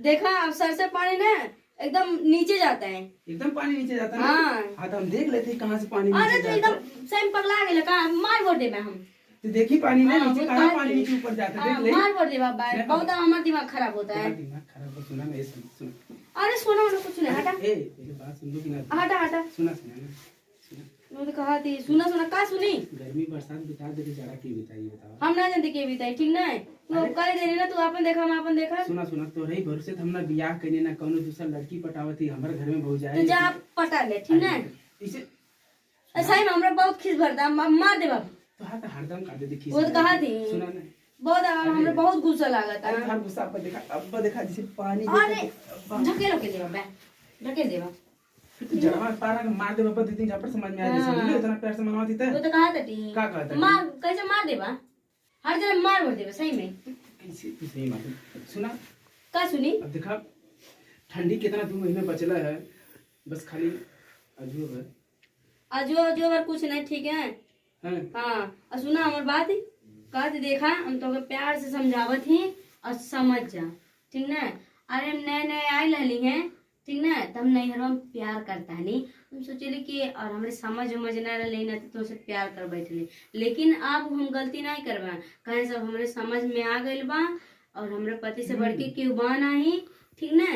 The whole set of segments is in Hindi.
देखा अब सर से पानी ना एकदम नीचे जाता है। एकदम पानी नीचे जाता है। हाँ तो हम देख लेते हैं कहाँ से पानी अरे नीचे तो जाता है। एकदम सही पगला गेल का मार बोल देबे हम। तो देखी पानी ना हाँ, नीचे वो कहाँ बात पानी है। नीचे ऊपर जाता है, देख ले। मार बोल देबा नहीं, बहुत हमारा दिमाग खराब होता है। तुम्हारा दिमाग खराब हो, सुना ना ये सुन। अरे सोना वाला कुछ नहीं हटा ए मेरी बात सुन लो कि ना। हटा हटा। सुना सुना ना सुना। मैं तो कहा थी सुना सुना का सुनी। गर्मी बरसात बिता दे जाड़ा की बिताई बताओ। हम ना जानते के बिताई ठीक ना है। तू अब कर दे ना तू अपन देखा हम अपन देखा। सुना सुना तो रही भरोसे तो हमने बियाह करने ना कौनो दूसरा लड़की पटावती हमारे घर में बहु जाए। तू जा पटा ले ठीक ना है। इसे ऐसा ही हमरा बहुत खीस भरता मार दे बाबू। तो हाँ तो हरदम का दे देखी। वो तो कहा थी सुना ना बहुत हमरा बहुत गुस्सा लागता अरे है। हर गुस्सा अब देखा जैसे पानी अरे ढकेलो के देबा बे ढकेल देबा। तो जवा पारा के मार दे बाबा दो तीन झपट समझ में आ जाए। समझ ले इतना प्यार से मनवाती था। वो तो कहा था टी का कहता है? मार कैसे मार देबा हर जगह मार बोल देबा सही में। कैसे तू सही बात है। सुना का सुनी अब देखा ठंडी कितना 2 महीने बचला है, बस खाली अजूब है। अजो अजो बार कुछ नहीं ठीक है। हैं? हाँ और सुना हमार बात कहा थी देखा हम तो प्यार से समझावत ही और समझ जा ठीक ना। अरे नए नए आई लहली हैं ठीक ना तब नहीं हम प्यार करता नहीं हम सोचली कि और हमारे समझ उमझ ना लेना तो तुमसे प्यार कर बैठले। लेकिन अब हम गलती नहीं करबा कहे सब हमारे समझ में आ गइल बा और हमारे पति से बढ़ के क्यों बा नहीं ठीक ना।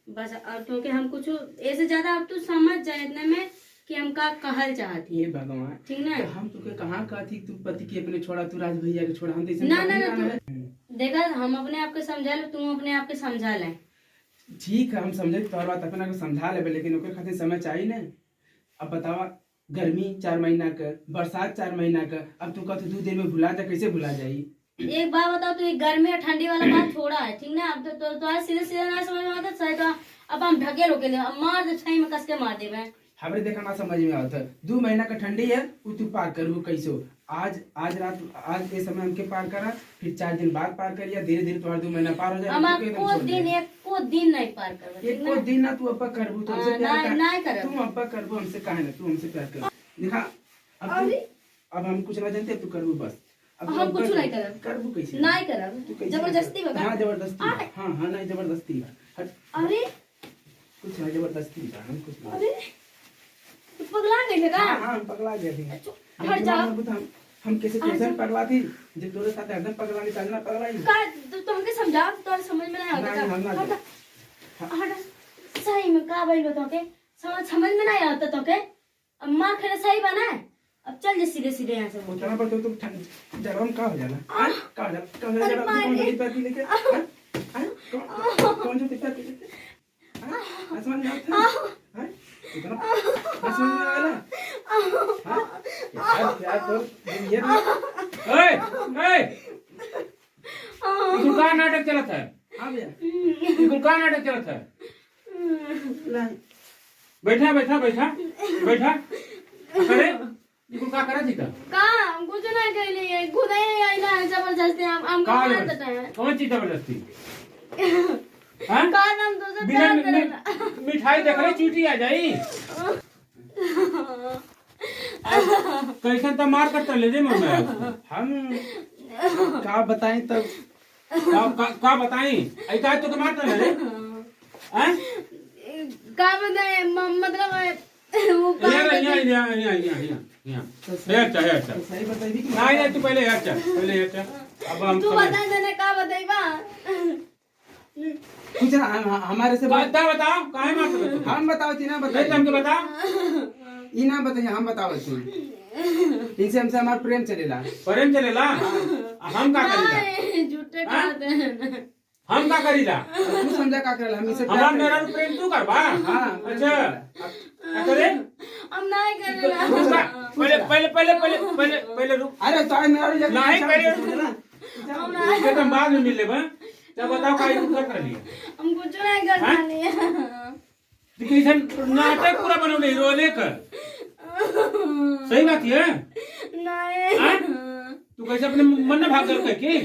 बस और क्योंकि हम कुछ ऐसे ज्यादा अब तू समझ जाए इतने में कि हम का कहल चाहती ये भगवान ठीक ना। तो हम तुके कहाँ कहा थी तू पति के अपने छोड़ा तू राज भैया के छोड़ा हम तो ना ना ना तू देखा हम अपने आप के समझा ले तुम अपने आप के समझा ले। ठीक है हम समझे तोहर बात अपना को समझा लेबे लेकिन ओकर खातिर समय चाहिए ना। अब बतावा गर्मी 4 महीना का बरसात 4 महीना का अब तू कहते 2 दिन में भुला जा कैसे भुला जाई। एक बात बताओ तो गर्मी और ठंडी वाला बात थोड़ा है ठीक ना। अब तो आज सीधे सीधे ना समझ में आता सही तो अब हम ढकेल होके अब मार दे सही में कस के मार देबे। हमरे देखा ना समझ में आता 2 महीना का ठंडी है वो तू पार करू कैसो। आज रात आज ये समय हमके पार करा फिर 4 दिन बाद पार करिया धीरे धीरे तुम्हारा 2 महीना पार हो जाए। हम को दिन नहीं पार करबे एक को दिन ना तू अब्बा करबू तो हमसे प्यार कर नहीं करब तुम अब्बा करबू हमसे काहे ना तू हमसे प्यार कर। देखा अब हम कुछ ना जानते तू करबू बस। अब हम कुछ नहीं करब करबू कैसे नहीं करब जबरदस्ती बता। हां जबरदस्ती हां हां नहीं जबरदस्ती है। अरे कुछ नहीं जबरदस्ती है हम कुछ नहीं। अरे तू पगला गई का। हां हां पगला गए थे। हट जा हम कैसे कैसे पगला थी जब तोरे साथ एकदम पगला के चलना पगला ही का तो हमके समझा तो समझ में नहीं आता। हट सही में का भाई बताओ के समझ में नहीं आता तो के अब मार खेले सही बना है। अब चल जे सीधे सीधे यहाँ से उतना पर तुम जरम का हो जाना का हो जाना कौन जो पैर की लेके कौन जो पैर की लेके आसमान में आता है इतना आसमान में आया हां यार तो ये ए इकुल का नाटक चलत है। हां भैया इकुल का नाटक चलत है। बैठा बैठा बैठा बैठा अरे इकुल का करा थी का हम कुछ नहीं कहले खुद ही आइला जबरदस्ती हम का मारता है। कौन चीज जबरदस्ती हां का नाम तो से प्यार करना मिठाई देख रही चीटी आ जाई कैसे तो मार कर ले दे मैं हम का बताएं तब का बताई ऐसा तो मार कर ले हैं का बताए मतलब वो सही बताइए कि नहीं तू पहले यार चल पहले यार चल अब हम तू बता देने का बताइबा कुछ ना हमारे से बताओ काहे मारते हो हम बताओ ती ना नहीं बताइए हमके बता ई ना बताइए हम बताओ ती इनसे हमसे हमारा प्रेम चलेला प्रेम चलेला हम का करीला झूठे कहते हैं हम का करीला तू समझा का करला हम इसे हमारा मेरा प्रेम तू करबा हां अच्छा करे हम नहीं करेला पहले पहले पहले पहले पहले पहले रुक अरे तो मेरा नहीं पहले के तुम बाद में मिले बा तब बताओ काहे कर कर लिया हम कुछ नहीं करता नहीं लेकिन नाटक पूरा बनौले रोने कर सही बात है नहीं तू कैसे अपने मन में भाग कर के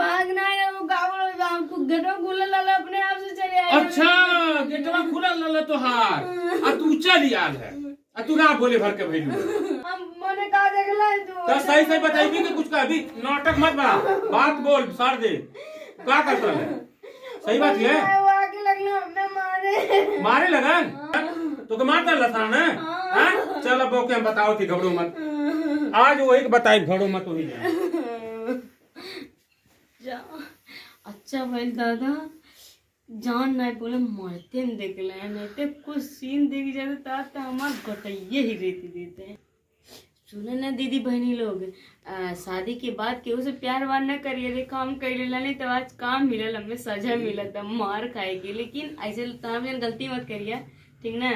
भाग नहीं वो गाँव गेटो खुला लाला अपने आप से चले आए। अच्छा गेटवा खुला लल तो हार आ तू चल आल है आ तू ना बोले भर के भइलू हम मने का देखला तू तो सही सही बताइबी कि कुछ का अभी नाटक मत बना बात बोल सार दे का करता है सही बात है वो आके लगे मारे लगा तो के मारता लसान है हाँ? चल अब ओके हम बताओ थी घबरो मत आज वो एक बताई घबरो मत वही जा अच्छा भाई दादा जान नहीं बोले मरते न देख ले नहीं तो कुछ सीन देख जाते ताता हमार गटइये ही रहती देते हैं। सुने ना दीदी बहनी लोग शादी के बाद केहू से प्यार वार न करिए रे काम कर लेला नहीं तो आज काम मिलल हमें सजा मिलत मार खाएगी लेकिन ऐसे तो गलती मत करिए ठीक ना।